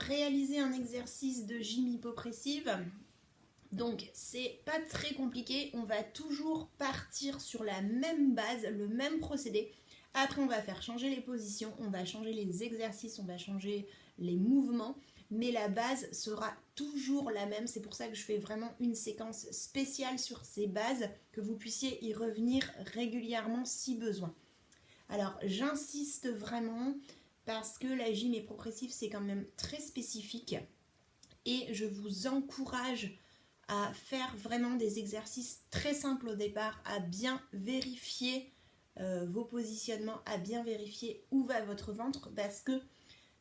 réaliser un exercice de gym hypopressive. Donc c'est pas très compliqué, on va toujours partir sur la même base, le même procédé. Après on va faire changer les positions, on va changer les exercices, on va changer les mouvements, mais la base sera toujours la même. C'est pour ça que je fais vraiment une séquence spéciale sur ces bases, que vous puissiez y revenir régulièrement si besoin. Alors j'insiste vraiment parce que la gym hypopressive c'est quand même très spécifique et je vous encourage à faire vraiment des exercices très simples au départ, à bien vérifier vos positionnements, à bien vérifier où va votre ventre, parce que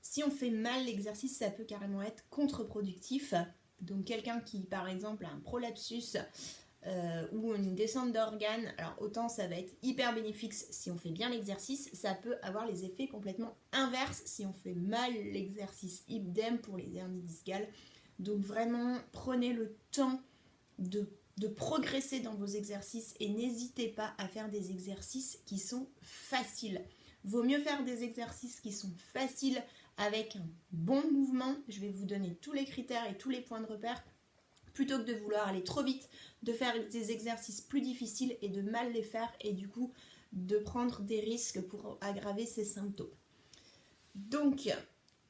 si on fait mal l'exercice, ça peut carrément être contre-productif. Donc quelqu'un qui par exemple a un prolapsus ou une descente d'organes, alors autant ça va être hyper bénéfique si on fait bien l'exercice, ça peut avoir les effets complètement inverses si on fait mal l'exercice, idem pour les hernies discales. Donc vraiment, prenez le temps de progresser dans vos exercices et n'hésitez pas à faire des exercices qui sont faciles. Vaut mieux faire des exercices qui sont faciles avec un bon mouvement. Je vais vous donner tous les critères et tous les points de repère plutôt que de vouloir aller trop vite, de faire des exercices plus difficiles et de mal les faire et du coup de prendre des risques pour aggraver ces symptômes. Donc,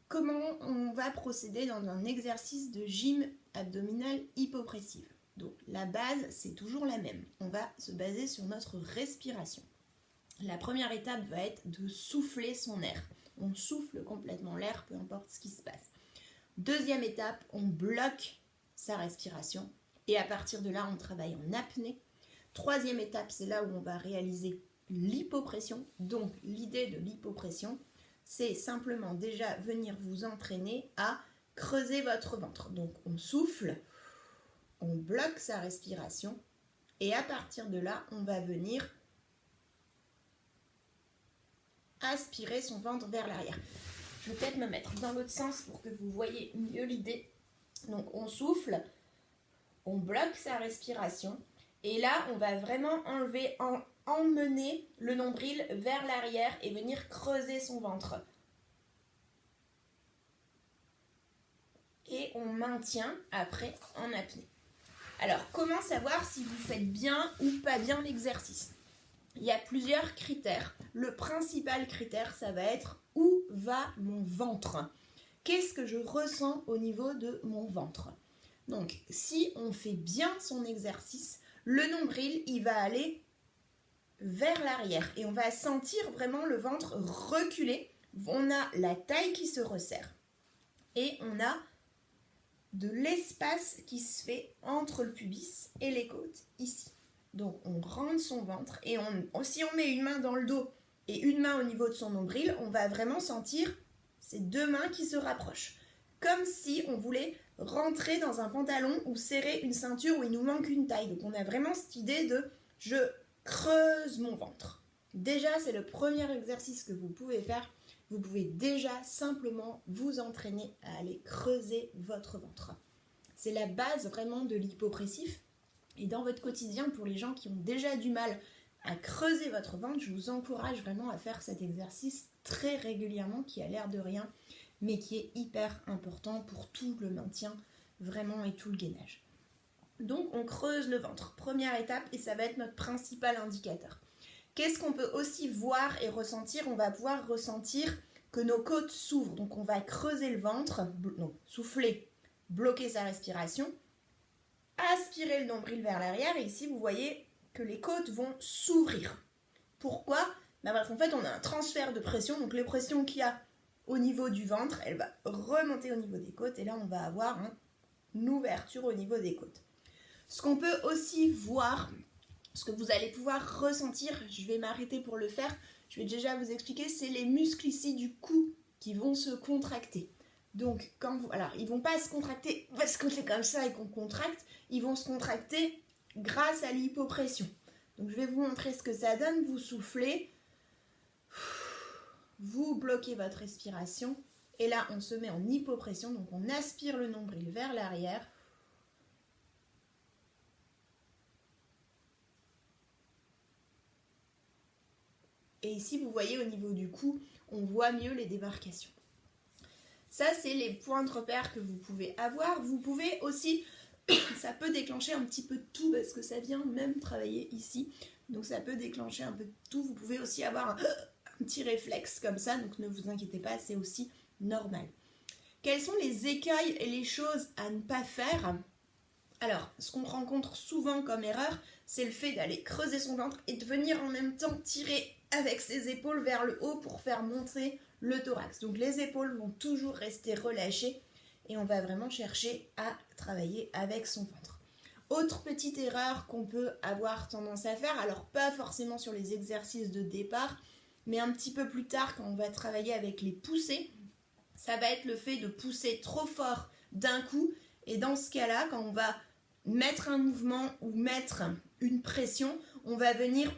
comment on va procéder dans un exercice de gym abdominal hypopressive? Donc la base, c'est toujours la même. On va se baser sur notre respiration. La première étape va être de souffler son air. On souffle complètement l'air, peu importe ce qui se passe. Deuxième étape, on bloque sa respiration. Et à partir de là, on travaille en apnée. Troisième étape, c'est là où on va réaliser l'hypopression. Donc l'idée de l'hypopression, c'est simplement déjà venir vous entraîner à creuser votre ventre. Donc on souffle, on bloque sa respiration et à partir de là, on va venir aspirer son ventre vers l'arrière. Je vais peut-être me mettre dans l'autre sens pour que vous voyez mieux l'idée. Donc on souffle, on bloque sa respiration et là, on va vraiment emmener le nombril vers l'arrière et venir creuser son ventre. Et on maintient après en apnée. Alors, comment savoir si vous faites bien ou pas bien l'exercice? Il y a plusieurs critères. Le principal critère, ça va être où va mon ventre? Qu'est-ce que je ressens au niveau de mon ventre? Donc, si on fait bien son exercice, le nombril, il va aller vers l'arrière et on va sentir vraiment le ventre reculer. On a la taille qui se resserre et on a de l'espace qui se fait entre le pubis et les côtes ici. Donc on rentre son ventre et si on met une main dans le dos et une main au niveau de son nombril, on va vraiment sentir ces deux mains qui se rapprochent. Comme si on voulait rentrer dans un pantalon ou serrer une ceinture où il nous manque une taille. Donc on a vraiment cette idée de je creuse mon ventre. Déjà, c'est le premier exercice que vous pouvez faire. Vous pouvez déjà simplement vous entraîner à aller creuser votre ventre. C'est la base vraiment de l'hypopressif. Et dans votre quotidien, pour les gens qui ont déjà du mal à creuser votre ventre, je vous encourage vraiment à faire cet exercice très régulièrement, qui a l'air de rien, mais qui est hyper important pour tout le maintien vraiment et tout le gainage. Donc on creuse le ventre, première étape, et ça va être notre principal indicateur. Qu'est-ce qu'on peut aussi voir et ressentir? On va pouvoir ressentir que nos côtes s'ouvrent. Donc on va creuser le ventre, donc souffler, bloquer sa respiration, aspirer le nombril vers l'arrière. Et ici, vous voyez que les côtes vont s'ouvrir. Pourquoi? Parce qu'en fait, on a un transfert de pression. Donc les pressions qu'il y a au niveau du ventre, elle va remonter au niveau des côtes. Et là, on va avoir une ouverture au niveau des côtes. Ce qu'on peut aussi voir, ce que vous allez pouvoir ressentir, je vais m'arrêter pour le faire, je vais déjà vous expliquer, c'est les muscles ici du cou qui vont se contracter. Donc, alors, ils ne vont pas se contracter parce qu'on fait comme ça et qu'on contracte, ils vont se contracter grâce à l'hypopression. Donc, je vais vous montrer ce que ça donne. Vous soufflez, vous bloquez votre respiration, et là, on se met en hypopression, donc on aspire le nombril vers l'arrière. Et ici, vous voyez au niveau du cou, on voit mieux les démarcations. Ça, c'est les points de repère que vous pouvez avoir. Vous pouvez aussi, ça peut déclencher un petit peu de tout parce que ça vient même travailler ici. Donc ça peut déclencher un peu de tout. Vous pouvez aussi avoir un petit réflexe comme ça, donc ne vous inquiétez pas, c'est aussi normal. Quels sont les écueils et les choses à ne pas faire ? Alors, ce qu'on rencontre souvent comme erreur, c'est le fait d'aller creuser son ventre et de venir en même temps tirer avec ses épaules vers le haut pour faire monter le thorax. Donc les épaules vont toujours rester relâchées et on va vraiment chercher à travailler avec son ventre. Autre petite erreur qu'on peut avoir tendance à faire, alors pas forcément sur les exercices de départ, mais un petit peu plus tard quand on va travailler avec les poussées, ça va être le fait de pousser trop fort d'un coup. Et dans ce cas-là, quand on va mettre un mouvement ou mettre une pression, on va venir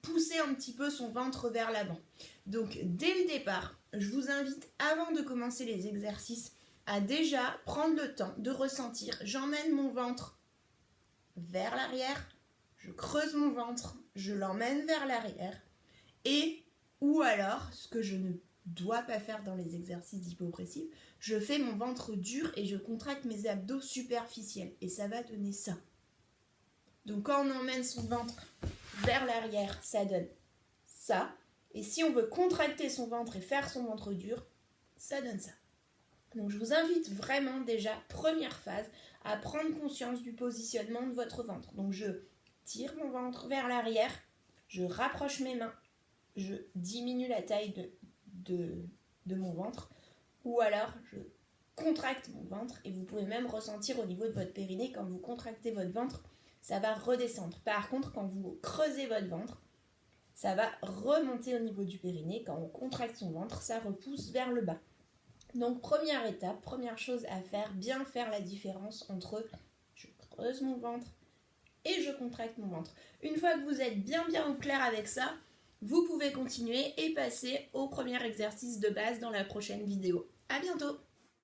pousser un petit peu son ventre vers l'avant. Donc dès le départ, je vous invite avant de commencer les exercices à déjà prendre le temps de ressentir. J'emmène mon ventre vers l'arrière, je creuse mon ventre, je l'emmène vers l'arrière. Et ou alors, ce que je ne dois pas faire dans les exercices d'hypopressif, je fais mon ventre dur et je contracte mes abdos superficiels et ça va donner ça. Donc quand on emmène son ventre vers l'arrière, ça donne ça. Et si on veut contracter son ventre et faire son ventre dur, ça donne ça. Donc je vous invite vraiment déjà, première phase, à prendre conscience du positionnement de votre ventre. Donc je tire mon ventre vers l'arrière, je rapproche mes mains, je diminue la taille de mon ventre, ou alors je contracte mon ventre et vous pouvez même ressentir au niveau de votre périnée, quand vous contractez votre ventre, ça va redescendre. Par contre, quand vous creusez votre ventre, ça va remonter au niveau du périnée. Quand on contracte son ventre, ça repousse vers le bas. Donc première étape, première chose à faire, bien faire la différence entre je creuse mon ventre et je contracte mon ventre. Une fois que vous êtes bien au clair avec ça, vous pouvez continuer et passer au premier exercice de base dans la prochaine vidéo. À bientôt!